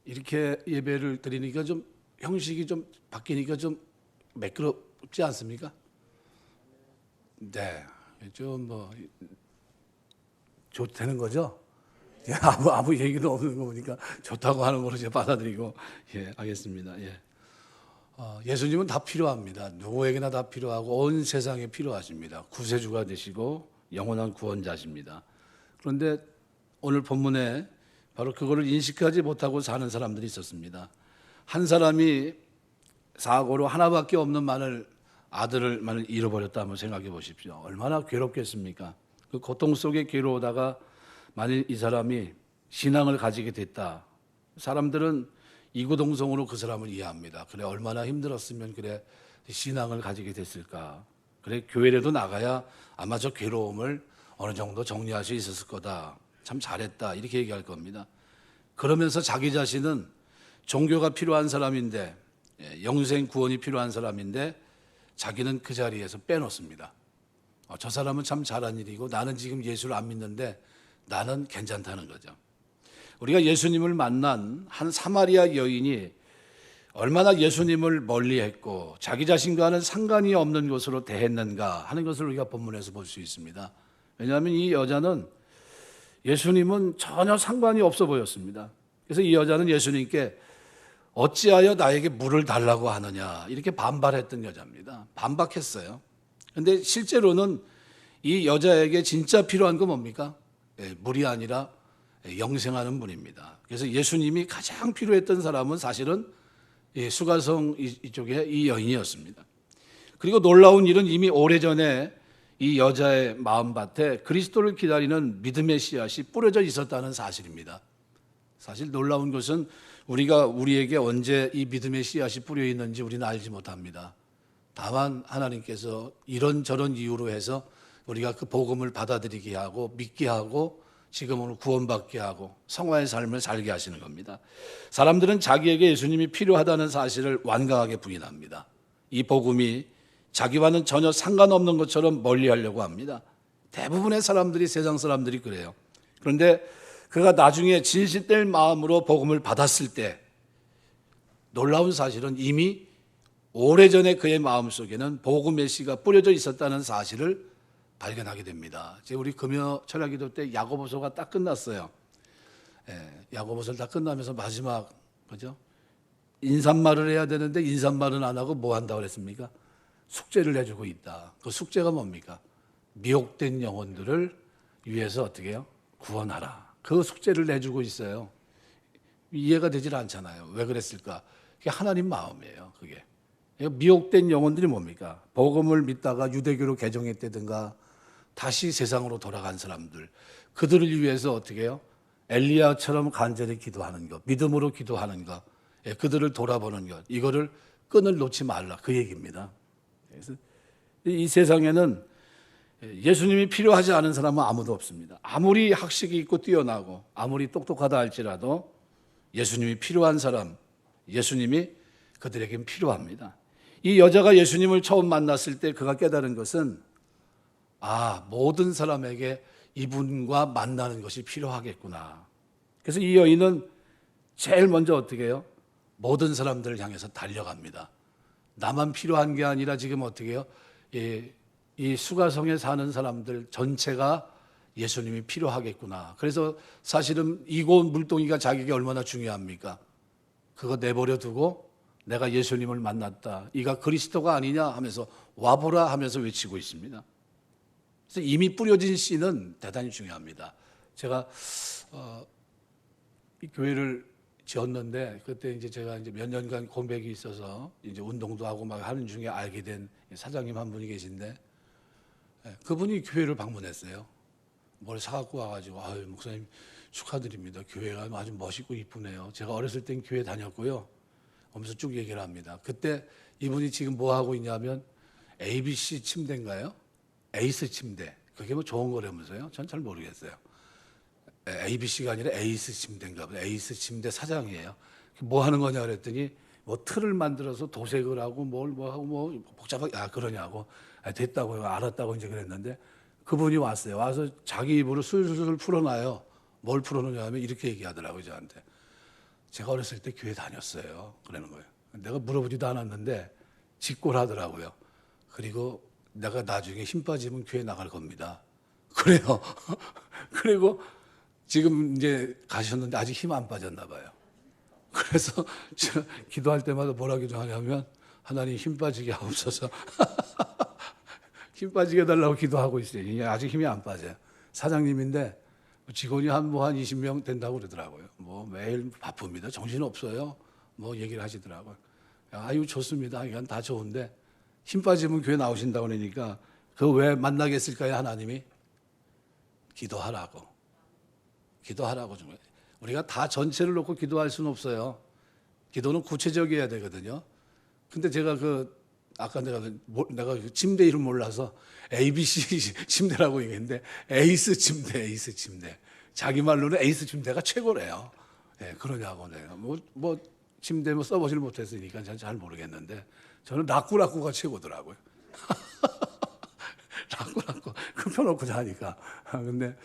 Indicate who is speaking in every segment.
Speaker 1: 이렇게 예배를 드리니까 좀 형식이 좀 바뀌니까 좀 매끄럽지 않습니까? 네, 좀 뭐 좋다는 거죠. 예, 아무 얘기도 없는 거 보니까 좋다고 하는 걸로 제가 받아들이고 하겠습니다. 예수님은 다 필요합니다. 누구에게나 다 필요하고 온 세상에 필요하십니다. 구세주가 되시고 영원한 구원자십니다. 그런데 오늘 본문에 바로 그거를 인식하지 못하고 사는 사람들이 있었습니다. 한 사람이 사고로 하나밖에 없는 아들을 잃어버렸다 한번 생각해 보십시오. 얼마나 괴롭겠습니까? 그 고통 속에 괴로우다가 만일 이 사람이 신앙을 가지게 됐다. 사람들은 이구동성으로 그 사람을 이해합니다. 그래 얼마나 힘들었으면 그래 신앙을 가지게 됐을까. 그래 교회라도 나가야 아마 저 괴로움을 어느 정도 정리할 수 있었을 거다. 참 잘했다 이렇게 얘기할 겁니다. 그러면서 자기 자신은 종교가 필요한 사람인데 영생 구원이 필요한 사람인데 자기는 그 자리에서 빼놓습니다. 저 사람은 참 잘한 일이고 나는 지금 예수를 안 믿는데 나는 괜찮다는 거죠. 우리가 예수님을 만난 한 사마리아 여인이 얼마나 예수님을 멀리했고 자기 자신과는 상관이 없는 것으로 대했는가 하는 것을 우리가 본문에서 볼 수 있습니다. 왜냐하면 이 여자는 예수님은 전혀 상관이 없어 보였습니다. 그래서 이 여자는 예수님께 어찌하여 나에게 물을 달라고 하느냐 이렇게 반발했던 여자입니다. 반박했어요. 그런데 실제로는 이 여자에게 진짜 필요한 건 뭡니까? 물이 아니라 영생하는 분입니다. 그래서 예수님이 가장 필요했던 사람은 사실은 수가성 이쪽에 이 여인이었습니다. 그리고 놀라운 일은 이미 오래전에 이 여자의 마음밭에 그리스도를 기다리는 믿음의 씨앗이 뿌려져 있었다는 사실입니다. 사실 놀라운 것은 우리에게 언제 이 믿음의 씨앗이 뿌려 있는지 우리는 알지 못합니다. 다만 하나님께서 이런저런 이유로 해서 우리가 그 복음을 받아들이게 하고 믿게 하고 지금은 구원받게 하고 성화의 삶을 살게 하시는 겁니다. 사람들은 자기에게 예수님이 필요하다는 사실을 완강하게 부인합니다. 이 복음이 자기와는 전혀 상관없는 것처럼 멀리하려고 합니다. 대부분의 사람들이 세상 사람들이 그래요. 그런데 그가 나중에 진실될 마음으로 복음을 받았을 때 놀라운 사실은 이미 오래전에 그의 마음속에는 복음의 씨가 뿌려져 있었다는 사실을 발견하게 됩니다. 이제 우리 금요 철야기도 때 야고보서가 딱 끝났어요. 야고보서를 다 끝나면서 마지막 그죠? 인사말을 해야 되는데 인사말은 안 하고 뭐 한다고 그랬습니까? 숙제를 해주고 있다. 그 숙제가 뭡니까? 미혹된 영혼들을 위해서 어떻게 해요? 구원하라. 그 숙제를 내주고 있어요. 이해가 되질 않잖아요. 왜 그랬을까? 그게 하나님 마음이에요. 그게. 미혹된 영혼들이 뭡니까? 복음을 믿다가 유대교로 개종했다든가 다시 세상으로 돌아간 사람들. 그들을 위해서 어떻게 해요? 엘리야처럼 간절히 기도하는 것, 믿음으로 기도하는 것, 그들을 돌아보는 것. 이거를 끈을 놓지 말라. 그 얘기입니다. 그래서 이 세상에는 예수님이 필요하지 않은 사람은 아무도 없습니다. 아무리 학식이 있고 뛰어나고 아무리 똑똑하다 할지라도 예수님이 필요한 사람, 예수님이 그들에겐 필요합니다. 이 여자가 예수님을 처음 만났을 때 그가 깨달은 것은 모든 사람에게 이분과 만나는 것이 필요하겠구나. 그래서 이 여인은 제일 먼저 어떻게 해요? 모든 사람들을 향해서 달려갑니다. 나만 필요한 게 아니라 지금 어떻게 해요? 이 수가성에 사는 사람들 전체가 예수님이 필요하겠구나. 그래서 사실은 이곳 물동이가 자기에게 얼마나 중요합니까? 그거 내버려 두고 내가 예수님을 만났다. 이가 그리스도가 아니냐 하면서 와보라 하면서 외치고 있습니다. 그래서 이미 뿌려진 씨는 대단히 중요합니다. 제가 이 교회를 지었는데 그때 이제 제가 이제 몇 년간 공백이 있어서 이제 운동도 하고 막 하는 중에 알게 된 사장님 한 분이 계신데 그분이 교회를 방문했어요. 뭘 사갖고 와가지고 아유 목사님 축하드립니다. 교회가 아주 멋있고 이쁘네요. 제가 어렸을 땐 교회 다녔고요. 하면서 쭉 얘기를 합니다. 그때 이분이 지금 뭐 하고 있냐면 ABC 침대인가요? 에이스 침대. 그게 뭐 좋은 거라면서요? 전 잘 모르겠어요. ABC가 아니라 에이스 침대인가 보다. 에이스 침대 사장이에요. 뭐 하는 거냐 그랬더니 뭐 틀을 만들어서 도색을 하고 뭐 하고 뭐 복잡하게 그러냐고 됐다고 알았다고 이제 그랬는데 그분이 왔어요. 와서 자기 입으로 술술 풀어놔요. 뭘 풀어놓냐 하면 이렇게 얘기하더라고요 저한테. 제가 어렸을 때 교회 다녔어요. 그러는 거예요. 내가 물어보지도 않았는데 직골하더라고요. 그리고 내가 나중에 힘 빠지면 교회 나갈 겁니다. 그래요. 그리고 지금 이제 가셨는데 아직 힘 안 빠졌나 봐요. 그래서 제가 기도할 때마다 뭐라 기도하냐면 하나님 힘 빠지게 하옵소서. 힘 빠지게 해달라고 기도하고 있어요. 아직 힘이 안 빠져요. 사장님인데 직원이 한 20명 된다고 그러더라고요. 매일 바쁩니다. 정신 없어요. 얘기를 하시더라고요. 아유, 좋습니다. 이건 다 좋은데 힘 빠지면 교회 나오신다고 그러니까 그 왜 만나겠을까요? 하나님이 기도하라고 좀. 우리가 다 전체를 놓고 기도할 수는 없어요. 기도는 구체적이어야 되거든요. 근데 제가 아까 내가 그 침대 이름 몰라서 ABC 침대라고 얘기했는데 에이스 침대. 자기 말로는 에이스 침대가 최고래요. 예, 그러냐고 내가 침대 써보질 못했으니까 잘 모르겠는데 저는 라꾸라꾸가 최고더라고요. 라꾸라꾸 그 펴놓고 자니까. 근데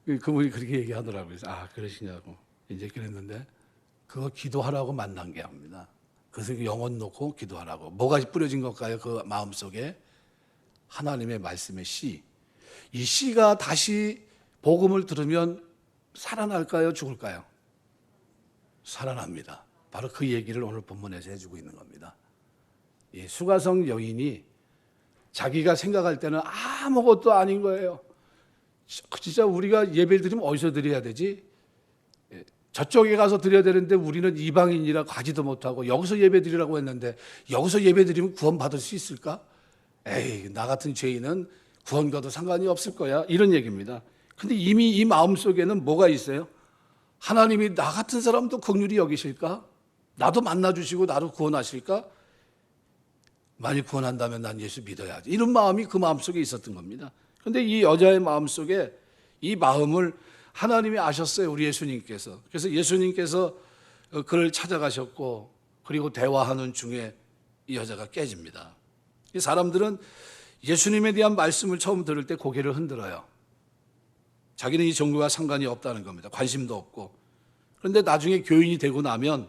Speaker 1: 그분이 그렇게 얘기하더라고요. 그러시냐고. 이제 그랬는데 그거 기도하라고 만난 게 합니다. 그래서 영혼 놓고 기도하라고. 뭐가 뿌려진 걸까요? 그 마음속에 하나님의 말씀의 씨. 이 씨가 다시 복음을 들으면 살아날까요? 죽을까요? 살아납니다. 바로 그 얘기를 오늘 본문에서 해주고 있는 겁니다. 이 수가성 여인이 자기가 생각할 때는 아무것도 아닌 거예요. 진짜 우리가 예배를 드리면 어디서 드려야 되지? 저쪽에 가서 드려야 되는데 우리는 이방인이라 가지도 못하고 여기서 예배 드리라고 했는데 여기서 예배 드리면 구원 받을 수 있을까? 에이, 나 같은 죄인은 구원과도 상관이 없을 거야. 이런 얘기입니다. 근데 이미 이 마음속에는 뭐가 있어요? 하나님이 나 같은 사람도 긍휼히 여기실까? 나도 만나주시고 나를 구원하실까? 만일 구원한다면 난 예수 믿어야지. 이런 마음이 그 마음속에 있었던 겁니다. 그런데 이 여자의 마음속에 이 마음을 하나님이 아셨어요. 우리 예수님께서. 그래서 예수님께서 그를 찾아가셨고 그리고 대화하는 중에 이 여자가 깨집니다. 이 사람들은 예수님에 대한 말씀을 처음 들을 때 고개를 흔들어요. 자기는 이 종교와 상관이 없다는 겁니다. 관심도 없고. 그런데 나중에 교인이 되고 나면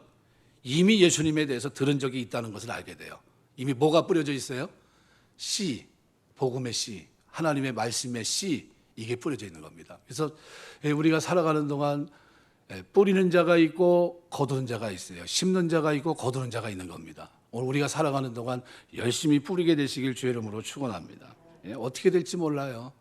Speaker 1: 이미 예수님에 대해서 들은 적이 있다는 것을 알게 돼요. 이미 뭐가 뿌려져 있어요? 씨, 복음의 씨, 하나님의 말씀의 씨, 이게 뿌려져 있는 겁니다. 그래서 우리가 살아가는 동안 뿌리는 자가 있고 거두는 자가 있어요. 심는 자가 있고 거두는 자가 있는 겁니다. 오늘 우리가 살아가는 동안 열심히 뿌리게 되시길 주의 이름으로 축원합니다. 어떻게 될지 몰라요.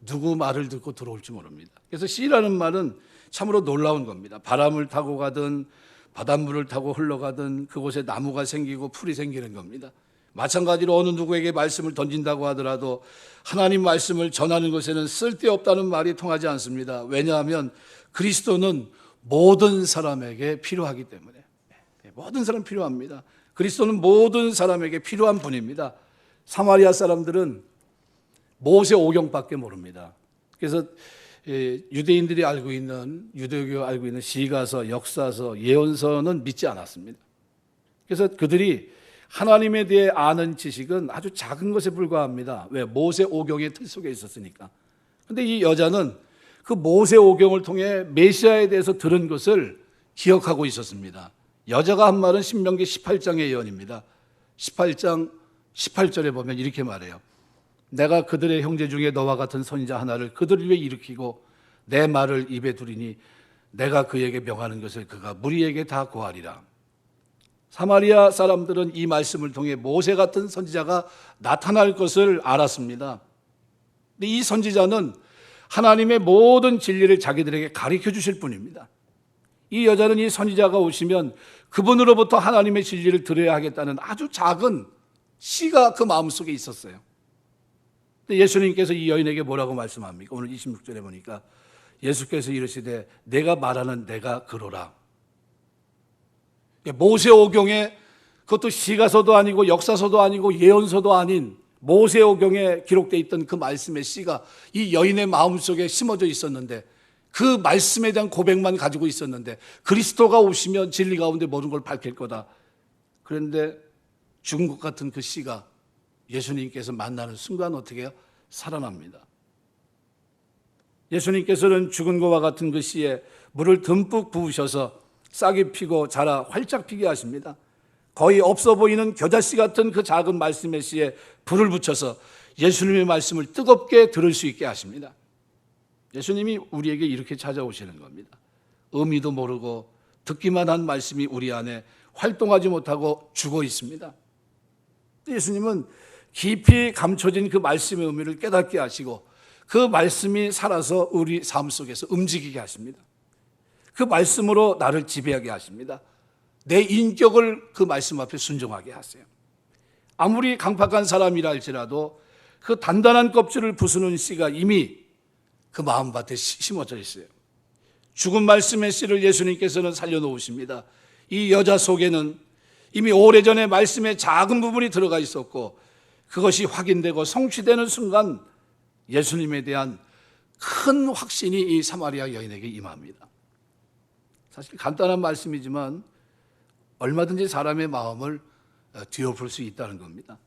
Speaker 1: 누구 말을 듣고 들어올지 모릅니다. 그래서 씨라는 말은 참으로 놀라운 겁니다. 바람을 타고 가든 바닷물을 타고 흘러가든 그곳에 나무가 생기고 풀이 생기는 겁니다. 마찬가지로 어느 누구에게 말씀을 던진다고 하더라도 하나님 말씀을 전하는 것에는 쓸데없다는 말이 통하지 않습니다. 왜냐하면 그리스도는 모든 사람에게 필요하기 때문에. 모든 사람 필요합니다. 그리스도는 모든 사람에게 필요한 분입니다. 사마리아 사람들은 모세 오경밖에 모릅니다. 그래서 유대인들이 알고 있는 유대교가 알고 있는 시가서, 역사서, 예언서는 믿지 않았습니다. 그래서 그들이 하나님에 대해 아는 지식은 아주 작은 것에 불과합니다. 왜? 모세 오경의 틀 속에 있었으니까. 그런데 이 여자는 그 모세 오경을 통해 메시아에 대해서 들은 것을 기억하고 있었습니다. 여자가 한 말은 신명기 18장의 예언입니다. 18장 18절에 보면 이렇게 말해요. 내가 그들의 형제 중에 너와 같은 선지자 하나를 그들을 위해 일으키고 내 말을 입에 두리니 내가 그에게 명하는 것을 그가 무리에게 다 고하리라. 사마리아 사람들은 이 말씀을 통해 모세 같은 선지자가 나타날 것을 알았습니다. 근데 이 선지자는 하나님의 모든 진리를 자기들에게 가르쳐 주실 분입니다. 이 여자는 이 선지자가 오시면 그분으로부터 하나님의 진리를 들어야 하겠다는 아주 작은 씨가 그 마음속에 있었어요. 예수님께서 이 여인에게 뭐라고 말씀합니까? 오늘 26절에 보니까 예수께서 이르시되 내가 말하는 내가 그로라. 모세오경에 그것도 시가서도 아니고 역사서도 아니고 예언서도 아닌 모세오경에 기록되어 있던 그 말씀의 씨가 이 여인의 마음속에 심어져 있었는데 그 말씀에 대한 고백만 가지고 있었는데 그리스도가 오시면 진리 가운데 모든 걸 밝힐 거다. 그런데 죽은 것 같은 그 씨가 예수님께서 만나는 순간 어떻게 해요? 살아납니다. 예수님께서는 죽은 것과 같은 그 씨에 물을 듬뿍 부으셔서 싹이 피고 자라 활짝 피게 하십니다. 거의 없어 보이는 겨자씨 같은 그 작은 말씀의 씨에 불을 붙여서 예수님의 말씀을 뜨겁게 들을 수 있게 하십니다. 예수님이 우리에게 이렇게 찾아오시는 겁니다. 의미도 모르고 듣기만 한 말씀이 우리 안에 활동하지 못하고 죽어 있습니다. 예수님은 깊이 감춰진 그 말씀의 의미를 깨닫게 하시고 그 말씀이 살아서 우리 삶 속에서 움직이게 하십니다. 그 말씀으로 나를 지배하게 하십니다. 내 인격을 그 말씀 앞에 순종하게 하세요. 아무리 강팍한 사람이라 할지라도 그 단단한 껍질을 부수는 씨가 이미 그 마음밭에 심어져 있어요. 죽은 말씀의 씨를 예수님께서는 살려놓으십니다. 이 여자 속에는 이미 오래전에 말씀의 작은 부분이 들어가 있었고 그것이 확인되고 성취되는 순간 예수님에 대한 큰 확신이 이 사마리아 여인에게 임합니다. 사실 간단한 말씀이지만 얼마든지 사람의 마음을 뒤엎을 수 있다는 겁니다.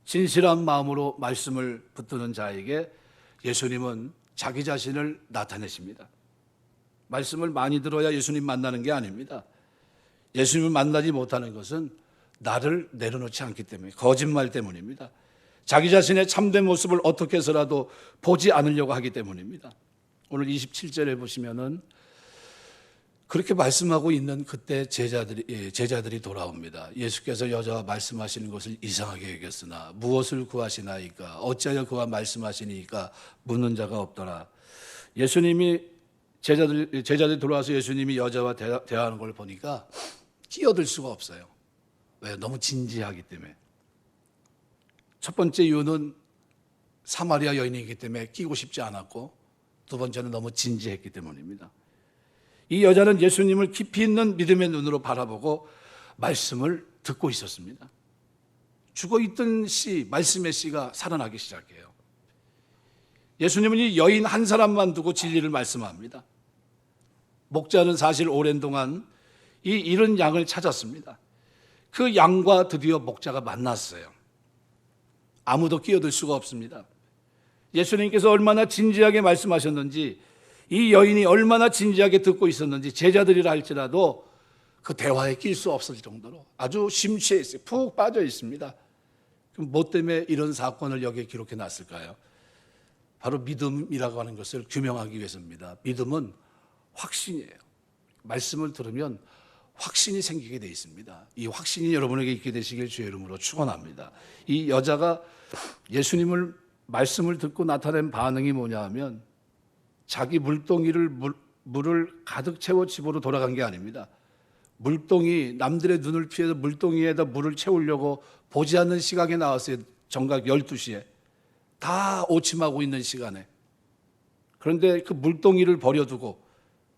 Speaker 1: 진실한 마음으로 말씀을 붙드는 자에게 예수님은 자기 자신을 나타내십니다. 말씀을 많이 들어야 예수님 만나는 게 아닙니다. 예수님을 만나지 못하는 것은 나를 내려놓지 않기 때문에, 거짓말 때문입니다. 자기 자신의 참된 모습을 어떻게 해서라도 보지 않으려고 하기 때문입니다. 오늘 27절에 보시면은 그렇게 말씀하고 있는 그때 제자들이 돌아옵니다. 예수께서 여자와 말씀하시는 것을 이상하게 여겼으나 무엇을 구하시나이까? 어찌하여 그와 말씀하시니까? 묻는 자가 없더라. 예수님이 제자들이 돌아와서 예수님이 여자와 대화하는 걸 보니까 끼어들 수가 없어요. 왜? 너무 진지하기 때문에. 첫 번째 이유는 사마리아 여인이기 때문에 끼고 싶지 않았고, 두 번째는 너무 진지했기 때문입니다. 이 여자는 예수님을 깊이 있는 믿음의 눈으로 바라보고 말씀을 듣고 있었습니다. 죽어있던 씨, 말씀의 씨가 살아나기 시작해요. 예수님은 이 여인 한 사람만 두고 진리를 말씀합니다. 목자는 사실 오랜 동안 이 잃은 양을 찾았습니다. 그 양과 드디어 목자가 만났어요. 아무도 끼어들 수가 없습니다. 예수님께서 얼마나 진지하게 말씀하셨는지, 이 여인이 얼마나 진지하게 듣고 있었는지 제자들이라 할지라도 그 대화에 낄 수 없을 정도로 아주 심취해 있어요. 푹 빠져 있습니다. 그럼 뭐 때문에 이런 사건을 여기에 기록해 놨을까요? 바로 믿음이라고 하는 것을 규명하기 위해서입니다. 믿음은 확신이에요. 말씀을 들으면 확신이 생기게 돼 있습니다. 이 확신이 여러분에게 있게 되시길 주의 이름으로 축원합니다. 이 여자가 예수님을 말씀을 듣고 나타낸 반응이 뭐냐 하면 자기 물동이를 물을 가득 채워 집으로 돌아간 게 아닙니다. 물동이 남들의 눈을 피해서 물동이에다 물을 채우려고 보지 않는 시각에 나왔어요. 정각 12시에. 다 오침하고 있는 시간에. 그런데 그 물동이를 버려두고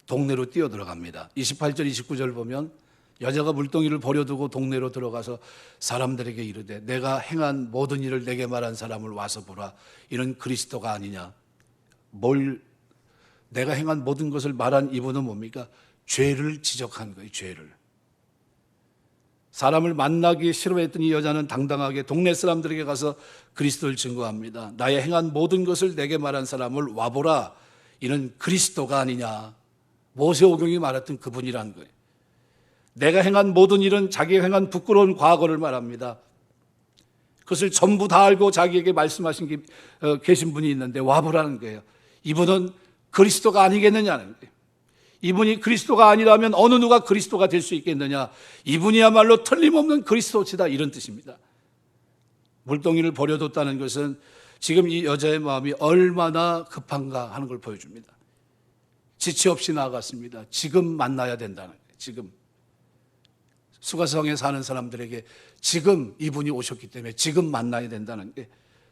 Speaker 1: 동네로 뛰어들어갑니다. 28절, 29절 보면 여자가 물동이를 버려두고 동네로 들어가서 사람들에게 이르되 내가 행한 모든 일을 내게 말한 사람을 와서 보라. 이런 그리스도가 아니냐. 내가 행한 모든 것을 말한 이분은 뭡니까? 죄를 지적한 거예요. 죄를. 사람을 만나기 싫어했던 이 여자는 당당하게 동네 사람들에게 가서 그리스도를 증거합니다. 나의 행한 모든 것을 내게 말한 사람을 와보라. 이는 그리스도가 아니냐. 모세오경이 말했던 그분이라는 거예요. 내가 행한 모든 일은 자기가 행한 부끄러운 과거를 말합니다. 그것을 전부 다 알고 자기에게 말씀하신 계신 분이 있는데 와보라는 거예요. 이분은 그리스도가 아니겠느냐는 거예요. 이분이 그리스도가 아니라면 어느 누가 그리스도가 될 수 있겠느냐. 이분이야말로 틀림없는 그리스도시다. 이런 뜻입니다. 물동이를 버려뒀다는 것은 지금 이 여자의 마음이 얼마나 급한가 하는 걸 보여줍니다. 지체 없이 나아갔습니다. 지금 만나야 된다는 거예요. 지금. 수가성에 사는 사람들에게 지금 이분이 오셨기 때문에 지금 만나야 된다는 게,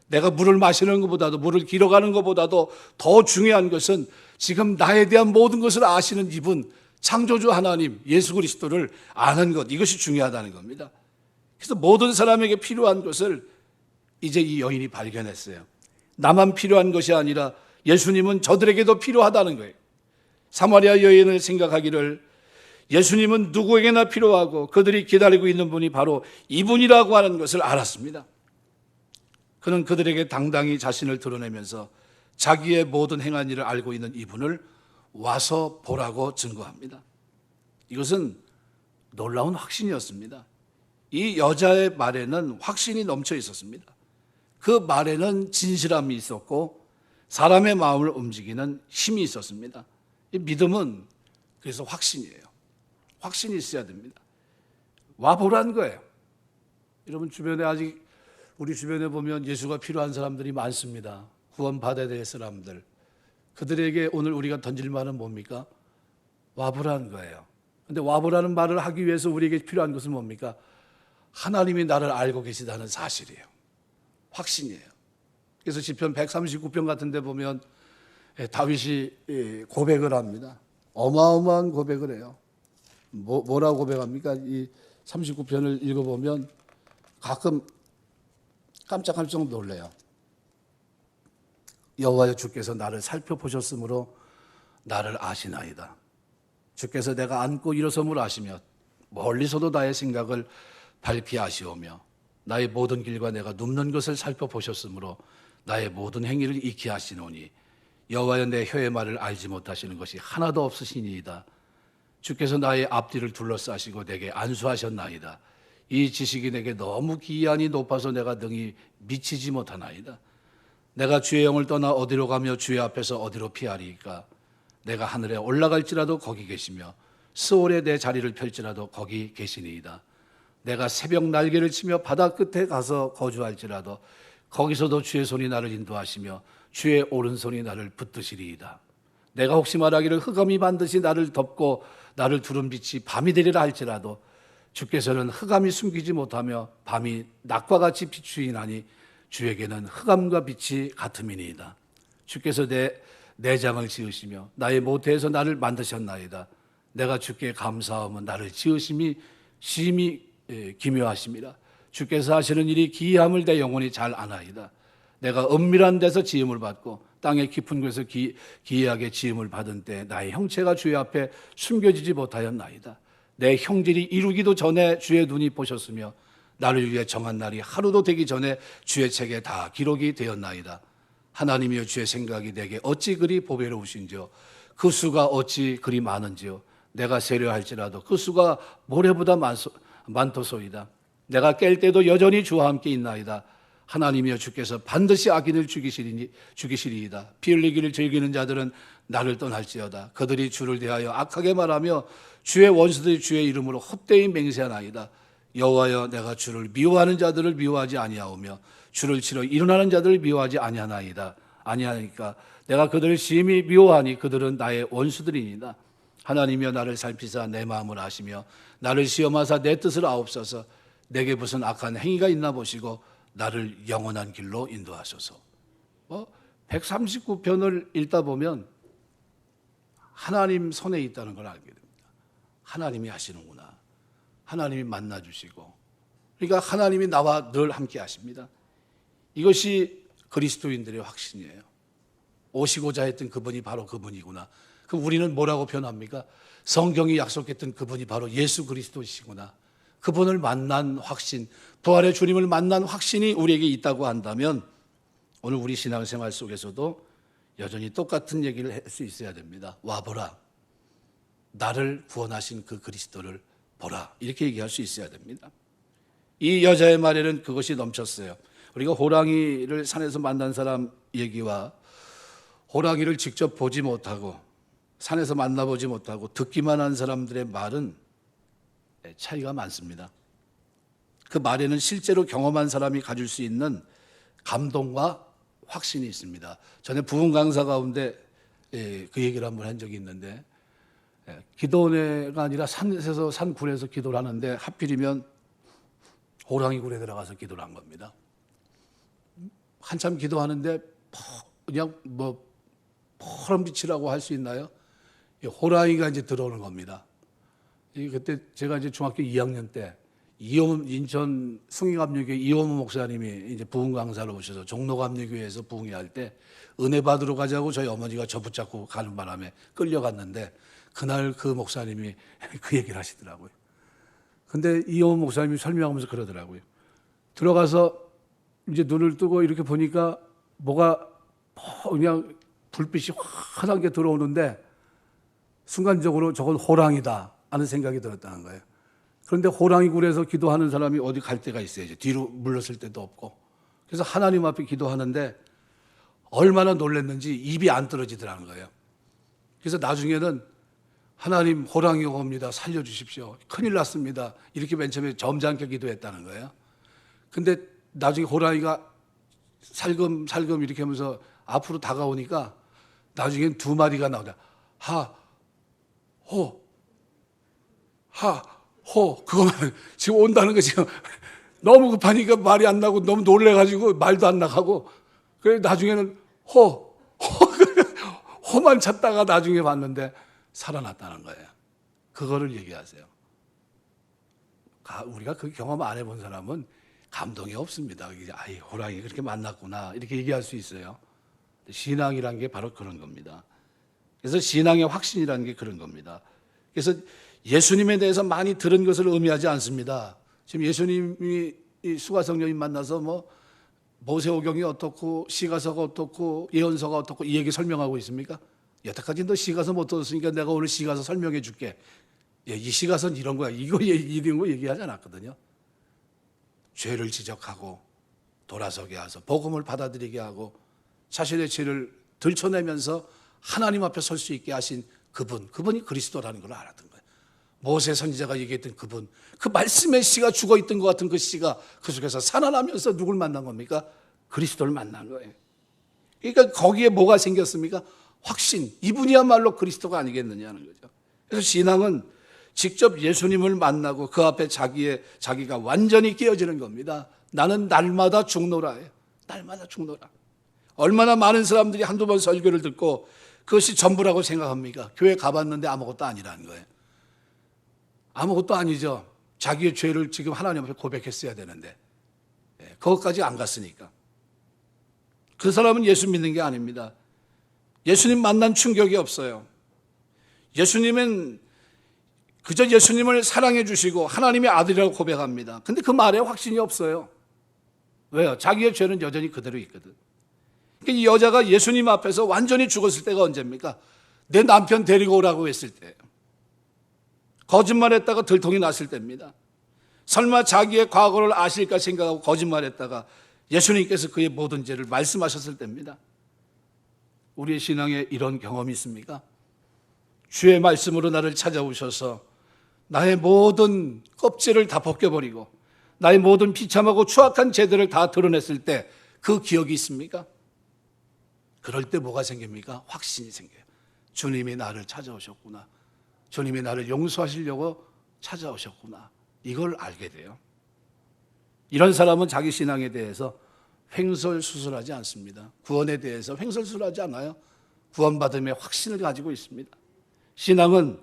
Speaker 1: 내가 물을 마시는 것보다도 물을 길어가는 것보다도 더 중요한 것은 지금 나에 대한 모든 것을 아시는 이분, 창조주 하나님 예수 그리스도를 아는 것, 이것이 중요하다는 겁니다. 그래서 모든 사람에게 필요한 것을 이제 이 여인이 발견했어요. 나만 필요한 것이 아니라 예수님은 저들에게도 필요하다는 거예요. 사마리아 여인을 생각하기를 예수님은 누구에게나 필요하고 그들이 기다리고 있는 분이 바로 이분이라고 하는 것을 알았습니다. 그는 그들에게 당당히 자신을 드러내면서 자기의 모든 행한 일을 알고 있는 이분을 와서 보라고 증거합니다. 이것은 놀라운 확신이었습니다. 이 여자의 말에는 확신이 넘쳐 있었습니다. 그 말에는 진실함이 있었고 사람의 마음을 움직이는 힘이 있었습니다. 이 믿음은 그래서 확신이에요. 확신이 있어야 됩니다. 와보라는 거예요. 여러분 주변에 아직 우리 주변에 보면 예수가 필요한 사람들이 많습니다. 구원받아야 될 사람들. 그들에게 오늘 우리가 던질 말은 뭡니까? 와보라는 거예요. 근데 와보라는 말을 하기 위해서 우리에게 필요한 것은 뭡니까? 하나님이 나를 알고 계시다는 사실이에요. 확신이에요. 그래서 시편 139편 같은 데 보면 다윗이 고백을 합니다. 어마어마한 고백을 해요. 뭐라고 고백합니까? 이 39편을 읽어보면 가끔 깜짝깜짝 놀래요. 여호와여 주께서 나를 살펴보셨으므로 나를 아시나이다. 주께서 내가 앉고 일어섬을 아시며 멀리서도 나의 생각을 밝히 아시오며 나의 모든 길과 내가 눕는 것을 살펴보셨으므로 나의 모든 행위를 익히 하시노니 여호와여 내 혀의 말을 알지 못하시는 것이 하나도 없으시니이다. 주께서 나의 앞뒤를 둘러싸시고 내게 안수하셨나이다. 이 지식이 내게 너무 기이하니 높아서 내가 능히 미치지 못하나이다. 내가 주의 영을 떠나 어디로 가며 주의 앞에서 어디로 피하리이까. 내가 하늘에 올라갈지라도 거기 계시며 스올에 내 자리를 펼지라도 거기 계시니이다. 내가 새벽 날개를 치며 바다 끝에 가서 거주할지라도 거기서도 주의 손이 나를 인도하시며 주의 오른손이 나를 붙드시리이다. 내가 혹시 말하기를 흑암이 반드시 나를 덮고 나를 두른 빛이 밤이 되리라 할지라도 주께서는 흑암이 숨기지 못하며 밤이 낮과 같이 비추이나니 주에게는 흑암과 빛이 같음이니이다. 주께서 내 내장을 지으시며 나의 모태에서 나를 만드셨나이다. 내가 주께 감사하면 나를 지으심이 심히 기묘하심이라. 주께서 하시는 일이 기이함을 내 영혼이 잘 아나이다. 내가 은밀한 데서 지음을 받고 땅의 깊은 곳에서 기이하게 지음을 받은 때 나의 형체가 주의 앞에 숨겨지지 못하였나이다. 내 형질이 이루기도 전에 주의 눈이 보셨으며 나를 위해 정한 날이 하루도 되기 전에 주의 책에 다 기록이 되었나이다. 하나님이여 주의 생각이 내게 어찌 그리 보배로우신지요. 그 수가 어찌 그리 많은지요. 내가 세려 할지라도 그 수가 모래보다 많도소이다. 내가 깰 때도 여전히 주와 함께 있나이다. 하나님이여 주께서 반드시 악인을 죽이시리이다. 피 흘리기를 즐기는 자들은 나를 떠날지어다. 그들이 주를 대하여 악하게 말하며 주의 원수들이 주의 이름으로 헛되이 맹세하나이다. 여호와여 내가 주를 미워하는 자들을 미워하지 아니하오며 주를 치러 일어나는 자들을 미워하지 아니하나이다. 아니하니까 내가 그들을 심히 미워하니 그들은 나의 원수들이니이다. 하나님이여 나를 살피사 내 마음을 아시며 나를 시험하사 내 뜻을 아옵소서. 내게 무슨 악한 행위가 있나 보시고 나를 영원한 길로 인도하소서. 139편을 읽다 보면 하나님 손에 있다는 걸 알게 됩니다. 하나님이 하시는구나. 하나님이 만나주시고, 그러니까 하나님이 나와 늘 함께 하십니다. 이것이 그리스도인들의 확신이에요. 오시고자 했던 그분이 바로 그분이구나. 그럼 우리는 뭐라고 표현합니까? 성경이 약속했던 그분이 바로 예수 그리스도이시구나. 그분을 만난 확신, 부활의 주님을 만난 확신이 우리에게 있다고 한다면 오늘 우리 신앙생활 속에서도 여전히 똑같은 얘기를 할 수 있어야 됩니다. 와보라. 나를 구원하신 그 그리스도를 보라. 이렇게 얘기할 수 있어야 됩니다. 이 여자의 말에는 그것이 넘쳤어요. 우리가 호랑이를 산에서 만난 사람 얘기와 호랑이를 직접 보지 못하고 산에서 만나보지 못하고 듣기만 한 사람들의 말은 차이가 많습니다. 그 말에는 실제로 경험한 사람이 가질 수 있는 감동과 확신이 있습니다. 전에 부흥 강사 가운데 그 얘기를 한번 한 적이 있는데, 기도원회가 아니라 산굴에서 기도를 하는데 하필이면 호랑이 굴에 들어가서 기도를 한 겁니다. 한참 기도하는데 그냥 파란 빛이라고 할 수 있나요? 호랑이가 이제 들어오는 겁니다. 그때 제가 이제 중학교 2학년 때 인천 숭인감리교회 이호무 목사님이 이제 부흥 강사로 오셔서 종로감리교회에서 부흥회 할 때 은혜 받으러 가자고 저희 어머니가 저 붙잡고 가는 바람에 끌려갔는데 그날 그 목사님이 그 얘기를 하시더라고요. 근데 이호무 목사님이 설명하면서 그러더라고요. 들어가서 이제 눈을 뜨고 이렇게 보니까 뭐가 그냥 불빛이 환하게 들어오는데 순간적으로 저건 호랑이다. 하는 생각이 들었다는 거예요. 그런데 호랑이 굴에서 기도하는 사람이 어디 갈 데가 있어야죠. 뒤로 물렀을 때도 없고. 그래서 하나님 앞에 기도하는데 얼마나 놀랐는지 입이 안 떨어지더라는 거예요. 그래서 나중에는 하나님, 호랑이가 옵니다. 살려주십시오. 큰일 났습니다. 이렇게 맨 처음에 점잖게 기도했다는 거예요. 근데 나중에 호랑이가 살금살금 이렇게 하면서 앞으로 다가오니까 나중엔 두 마리가 나오다. 하, 호, 하, 호. 그거만 지금 온다는 거 지금 너무 급하니까 말이 안 나고 너무 놀래가지고 말도 안 나가고 그래 나중에는 호만 찾다가 나중에 봤는데 살아났다는 거예요. 그거를 얘기하세요. 우리가 그 경험 안 해본 사람은 감동이 없습니다. 아이, 호랑이 그렇게 만났구나 이렇게 얘기할 수 있어요. 신앙이란 게 바로 그런 겁니다. 그래서 신앙의 확신이라는 게 그런 겁니다. 그래서 예수님에 대해서 많이 들은 것을 의미하지 않습니다. 지금 예수님이 수가성녀님 만나서 뭐 모세오경이 어떻고 시가서가 어떻고 예언서가 어떻고 이 얘기 설명하고 있습니까? 여태까지 너 시가서 못 들었으니까 내가 오늘 시가서 설명해 줄게. 이 시가서는 이런 거야. 이런 거 얘기하지 않았거든요. 죄를 지적하고 돌아서게 하서 복음을 받아들이게 하고 자신의 죄를 들춰내면서 하나님 앞에 설 수 있게 하신 그분이 그리스도라는 걸 알았던 거예요. 모세 선지자가 얘기했던 그분, 그 말씀의 씨가 죽어있던 것 같은 그 씨가 그 속에서 살아나면서 누굴 만난 겁니까? 그리스도를 만난 거예요. 그러니까 거기에 뭐가 생겼습니까? 확신, 이분이야말로 그리스도가 아니겠느냐는 거죠. 그래서 신앙은 직접 예수님을 만나고 그 앞에 자기가 완전히 깨어지는 겁니다. 나는 날마다 죽노라예요. 날마다 죽노라. 얼마나 많은 사람들이 한두 번 설교를 듣고 그것이 전부라고 생각합니까? 교회 가봤는데 아무것도 아니라는 거예요. 아무것도 아니죠. 자기의 죄를 지금 하나님 앞에 고백했어야 되는데 그것까지 안 갔으니까. 그 사람은 예수 믿는 게 아닙니다. 예수님 만난 충격이 없어요. 예수님은 그저 예수님을 사랑해 주시고 하나님의 아들이라고 고백합니다. 근데 그 말에 확신이 없어요. 왜요? 자기의 죄는 여전히 그대로 있거든. 이 여자가 예수님 앞에서 완전히 죽었을 때가 언제입니까? 내 남편 데리고 오라고 했을 때. 거짓말했다가 들통이 났을 때입니다. 설마 자기의 과거를 아실까 생각하고 거짓말했다가 예수님께서 그의 모든 죄를 말씀하셨을 때입니다. 우리의 신앙에 이런 경험이 있습니까? 주의 말씀으로 나를 찾아오셔서 나의 모든 껍질을 다 벗겨버리고 나의 모든 비참하고 추악한 죄들을 다 드러냈을 때 그 기억이 있습니까? 그럴 때 뭐가 생깁니까? 확신이 생겨요. 주님이 나를 찾아오셨구나. 주님이 나를 용서하시려고 찾아오셨구나. 이걸 알게 돼요. 이런 사람은 자기 신앙에 대해서 횡설수설하지 않습니다. 구원에 대해서 횡설수설하지 않아요. 구원받음의 확신을 가지고 있습니다. 신앙은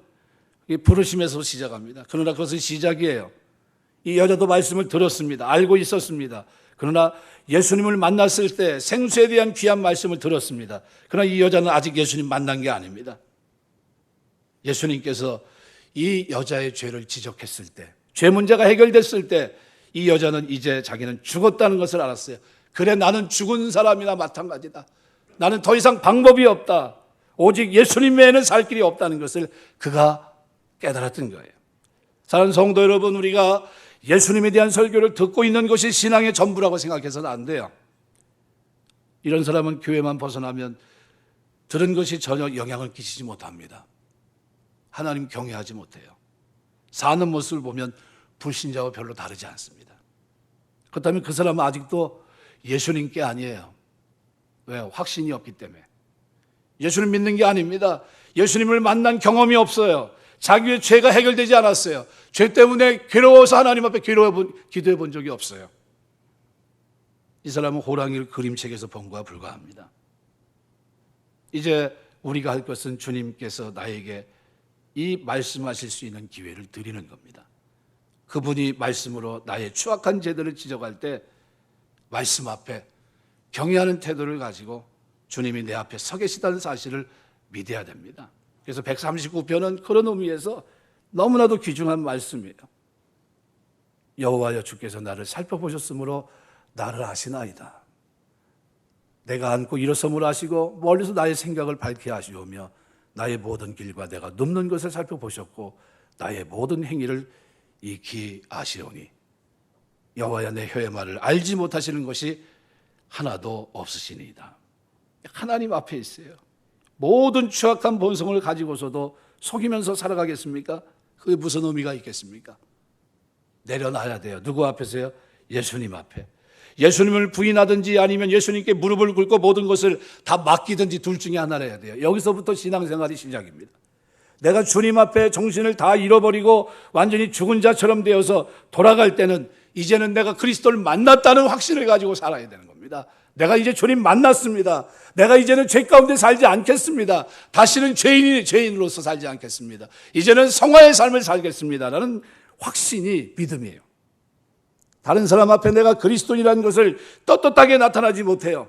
Speaker 1: 부르심에서 시작합니다. 그러나 그것은 시작이에요. 이 여자도 말씀을 들었습니다. 알고 있었습니다. 그러나 예수님을 만났을 때 생수에 대한 귀한 말씀을 들었습니다. 그러나 이 여자는 아직 예수님 만난 게 아닙니다. 예수님께서 이 여자의 죄를 지적했을 때, 죄 문제가 해결됐을 때 이 여자는 이제 자기는 죽었다는 것을 알았어요. 그래, 나는 죽은 사람이나 마찬가지다. 나는 더 이상 방법이 없다. 오직 예수님 외에는 살 길이 없다는 것을 그가 깨달았던 거예요. 사랑하는 성도 여러분, 우리가 예수님에 대한 설교를 듣고 있는 것이 신앙의 전부라고 생각해서는 안 돼요. 이런 사람은 교회만 벗어나면 들은 것이 전혀 영향을 끼치지 못합니다. 하나님 경외하지 못해요. 사는 모습을 보면 불신자와 별로 다르지 않습니다. 그렇다면 그 사람은 아직도 예수님께 아니에요. 왜요? 확신이 없기 때문에. 예수님 믿는 게 아닙니다. 예수님을 만난 경험이 없어요. 자기의 죄가 해결되지 않았어요. 죄 때문에 괴로워서 하나님 앞에 기도해 본 적이 없어요. 이 사람은 호랑이를 그림책에서 본 거와 불과합니다. 이제 우리가 할 것은 주님께서 나에게 이 말씀하실 수 있는 기회를 드리는 겁니다. 그분이 말씀으로 나의 추악한 죄들을 지적할 때 말씀 앞에 경외하는 태도를 가지고 주님이 내 앞에 서 계시다는 사실을 믿어야 됩니다. 그래서 139편은 그런 의미에서 너무나도 귀중한 말씀이에요. 여호와여, 주께서 나를 살펴보셨으므로 나를 아시나이다. 내가 앉고 일어섬을 아시고 멀리서 나의 생각을 밝게 하시오며 나의 모든 길과 내가 눕는 것을 살펴보셨고 나의 모든 행위를 익히 아시오니 여호와여 내 혀의 말을 알지 못하시는 것이 하나도 없으시니이다. 하나님 앞에 있어요. 모든 추악한 본성을 가지고서도 속이면서 살아가겠습니까? 그게 무슨 의미가 있겠습니까? 내려놔야 돼요. 누구 앞에서요? 예수님 앞에. 예수님을 부인하든지 아니면 예수님께 무릎을 꿇고 모든 것을 다 맡기든지 둘 중에 하나를 해야 돼요. 여기서부터 신앙생활이 시작입니다. 내가 주님 앞에 정신을 다 잃어버리고 완전히 죽은 자처럼 되어서 돌아갈 때는 이제는 내가 그리스도를 만났다는 확신을 가지고 살아야 되는 겁니다. 내가 이제 주님 만났습니다. 내가 이제는 죄 가운데 살지 않겠습니다. 다시는 죄인으로서 살지 않겠습니다. 이제는 성화의 삶을 살겠습니다라는 확신이 믿음이에요. 다른 사람 앞에 내가 그리스도인이라는 것을 떳떳하게 나타나지 못해요.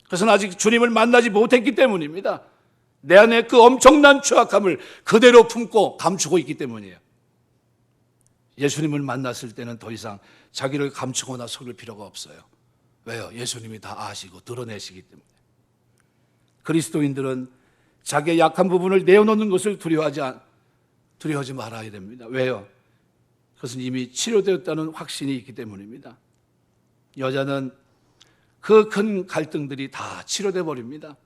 Speaker 1: 그것은 아직 주님을 만나지 못했기 때문입니다. 내 안에 그 엄청난 추악함을 그대로 품고 감추고 있기 때문이에요. 예수님을 만났을 때는 더 이상 자기를 감추거나 속일 필요가 없어요. 왜요? 예수님이 다 아시고 드러내시기 때문에. 그리스도인들은 자기의 약한 부분을 내어놓는 것을 두려워하지 말아야 됩니다. 왜요? 그것은 이미 치료되었다는 확신이 있기 때문입니다. 여자는 그 큰 갈등들이 다 치료돼 버립니다.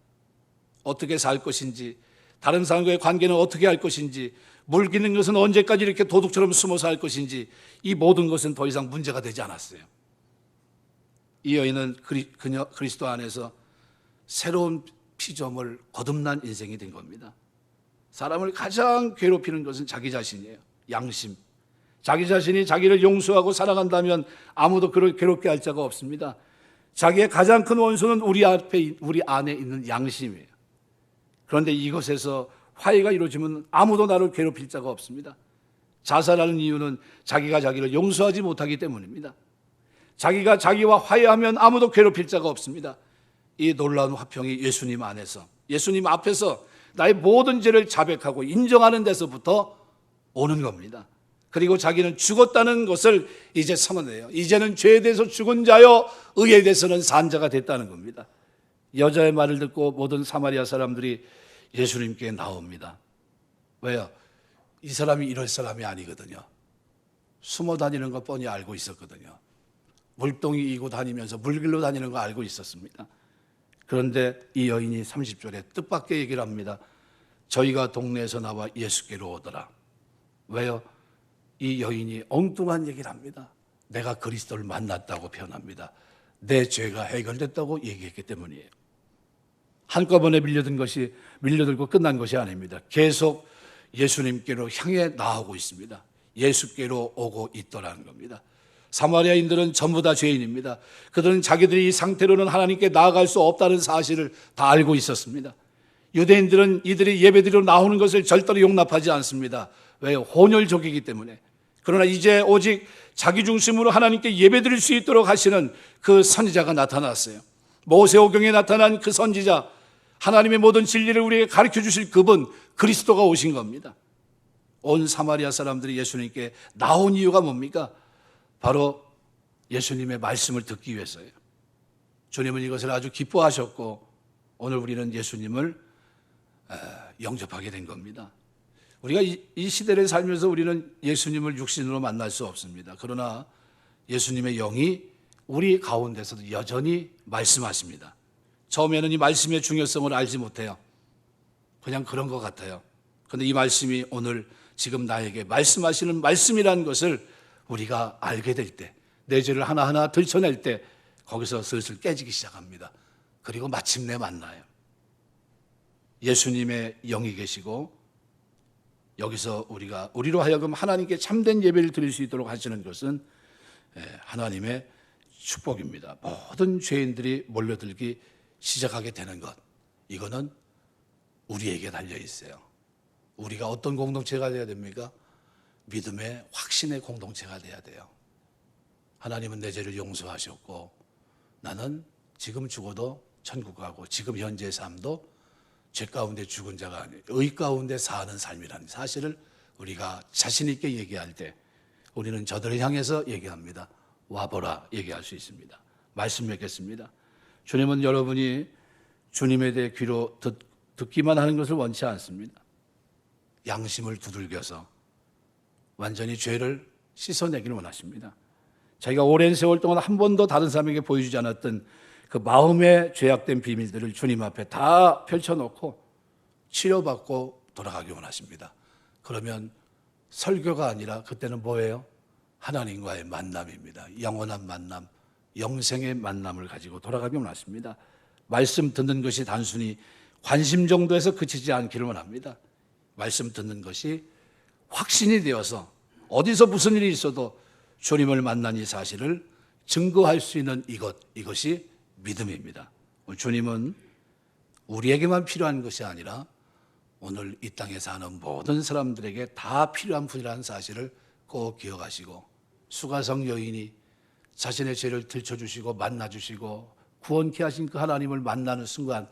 Speaker 1: 어떻게 살 것인지, 다른 사람과의 관계는 어떻게 할 것인지, 물기는 것은 언제까지 이렇게 도둑처럼 숨어서 할 것인지, 이 모든 것은 더 이상 문제가 되지 않았어요. 이 여인은 그리스도 안에서 새로운 피조물, 거듭난 인생이 된 겁니다. 사람을 가장 괴롭히는 것은 자기 자신이에요. 양심. 자기 자신이 자기를 용서하고 사랑한다면 아무도 그를 괴롭게 할 자가 없습니다. 자기의 가장 큰 원수는 우리 안에 있는 양심이에요. 그런데 이것에서 화해가 이루어지면 아무도 나를 괴롭힐 자가 없습니다. 자살하는 이유는 자기가 자기를 용서하지 못하기 때문입니다. 자기가 자기와 화해하면 아무도 괴롭힐 자가 없습니다. 이 놀라운 화평이 예수님 안에서, 예수님 앞에서 나의 모든 죄를 자백하고 인정하는 데서부터 오는 겁니다. 그리고 자기는 죽었다는 것을 이제 선언해요. 이제는 죄에 대해서 죽은 자요 의에 대해서는 산 자가 됐다는 겁니다. 여자의 말을 듣고 모든 사마리아 사람들이 예수님께 나옵니다. 왜요? 이 사람이 이럴 사람이 아니거든요. 숨어 다니는 거 뻔히 알고 있었거든요. 물동이 이고 다니면서 물길로 다니는 거 알고 있었습니다. 그런데 이 여인이 30절에 뜻밖의 얘기를 합니다. 저희가 동네에서 나와 예수께로 오더라. 왜요? 이 여인이 엉뚱한 얘기를 합니다. 내가 그리스도를 만났다고 표현합니다. 내 죄가 해결됐다고 얘기했기 때문이에요. 한꺼번에 밀려들고 끝난 것이 아닙니다. 계속 예수님께로 향해 나아오고 있습니다. 예수께로 오고 있더라는 겁니다. 사마리아인들은 전부 다 죄인입니다. 그들은 자기들이 이 상태로는 하나님께 나아갈 수 없다는 사실을 다 알고 있었습니다. 유대인들은 이들이 예배드리러 나오는 것을 절대로 용납하지 않습니다. 왜요? 혼혈족이기 때문에. 그러나 이제 오직 자기 중심으로 하나님께 예배드릴 수 있도록 하시는 그 선지자가 나타났어요. 모세오경에 나타난 그 선지자, 하나님의 모든 진리를 우리에게 가르쳐 주실 그분, 그리스도가 오신 겁니다. 온 사마리아 사람들이 예수님께 나온 이유가 뭡니까? 바로 예수님의 말씀을 듣기 위해서예요. 주님은 이것을 아주 기뻐하셨고 오늘 우리는 예수님을 영접하게 된 겁니다. 우리가 이 시대를 살면서 우리는 예수님을 육신으로 만날 수 없습니다. 그러나 예수님의 영이 우리 가운데서도 여전히 말씀하십니다. 처음에는 이 말씀의 중요성을 알지 못해요. 그냥 그런 것 같아요. 그런데 이 말씀이 오늘 지금 나에게 말씀하시는 말씀이라는 것을 우리가 알게 될 때, 내 죄를 하나하나 들춰낼 때 거기서 슬슬 깨지기 시작합니다. 그리고 마침내 만나요. 예수님의 영이 계시고 여기서 우리로 하여금 하나님께 참된 예배를 드릴 수 있도록 하시는 것은 하나님의 축복입니다. 모든 죄인들이 몰려들기 시작하게 되는 것, 이거는 우리에게 달려 있어요. 우리가 어떤 공동체가 돼야 됩니까? 믿음의 확신의 공동체가 돼야 돼요. 하나님은 내 죄를 용서하셨고 나는 지금 죽어도 천국 가고 지금 현재의 삶도 죄 가운데 죽은 자가 아니에요. 의 가운데 사는 삶이라는 사실을 우리가 자신 있게 얘기할 때 우리는 저들을 향해서 얘기합니다. 와보라 얘기할 수 있습니다. 말씀 맺겠습니다. 주님은 여러분이 주님에 대해 귀로 듣기만 하는 것을 원치 않습니다. 양심을 두들겨서 완전히 죄를 씻어내기를 원하십니다. 자기가 오랜 세월 동안 한 번도 다른 사람에게 보여주지 않았던 그 마음의 죄악된 비밀들을 주님 앞에 다 펼쳐놓고 치료받고 돌아가기 원하십니다. 그러면 설교가 아니라 그때는 뭐예요? 하나님과의 만남입니다. 영원한 만남, 영생의 만남을 가지고 돌아가기 원하십니다. 말씀 듣는 것이 단순히 관심 정도에서 그치지 않기를 원합니다. 말씀 듣는 것이 확신이 되어서 어디서 무슨 일이 있어도 주님을 만난 이 사실을 증거할 수 있는 이것이 믿음입니다. 주님은 우리에게만 필요한 것이 아니라 오늘 이 땅에 사는 모든 사람들에게 다 필요한 분이라는 사실을 꼭 기억하시고, 수가성 여인이 자신의 죄를 들춰주시고 만나주시고 구원케 하신 그 하나님을 만나는 순간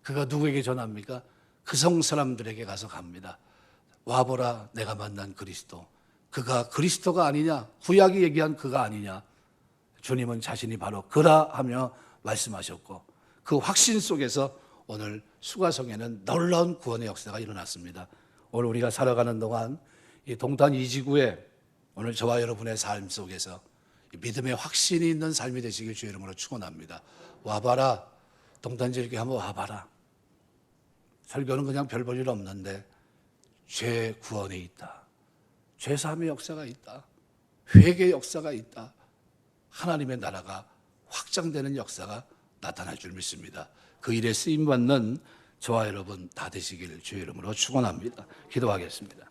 Speaker 1: 그가 누구에게 전합니까? 그 성 사람들에게 가서 갑니다. 와보라, 내가 만난 그리스도. 그가 그리스도가 아니냐? 구약이 얘기한 그가 아니냐? 주님은 자신이 바로 그라 하며 말씀하셨고, 그 확신 속에서 오늘 수가성에는 놀라운 구원의 역사가 일어났습니다. 오늘 우리가 살아가는 동안 이 동탄 이지구에 오늘 저와 여러분의 삶 속에서 믿음의 확신이 있는 삶이 되시길 주의 이름으로 축원합니다. 와봐라, 동탄지역에 한번 와봐라. 설교는 그냥 별 볼 일 없는데 죄 구원에 있다, 죄 사함의 역사가 있다, 회개의 역사가 있다, 하나님의 나라가 확장되는 역사가 나타날 줄 믿습니다. 그 일에 쓰임받는 저와 여러분 다 되시기를 주의 이름으로 축원합니다. 기도하겠습니다.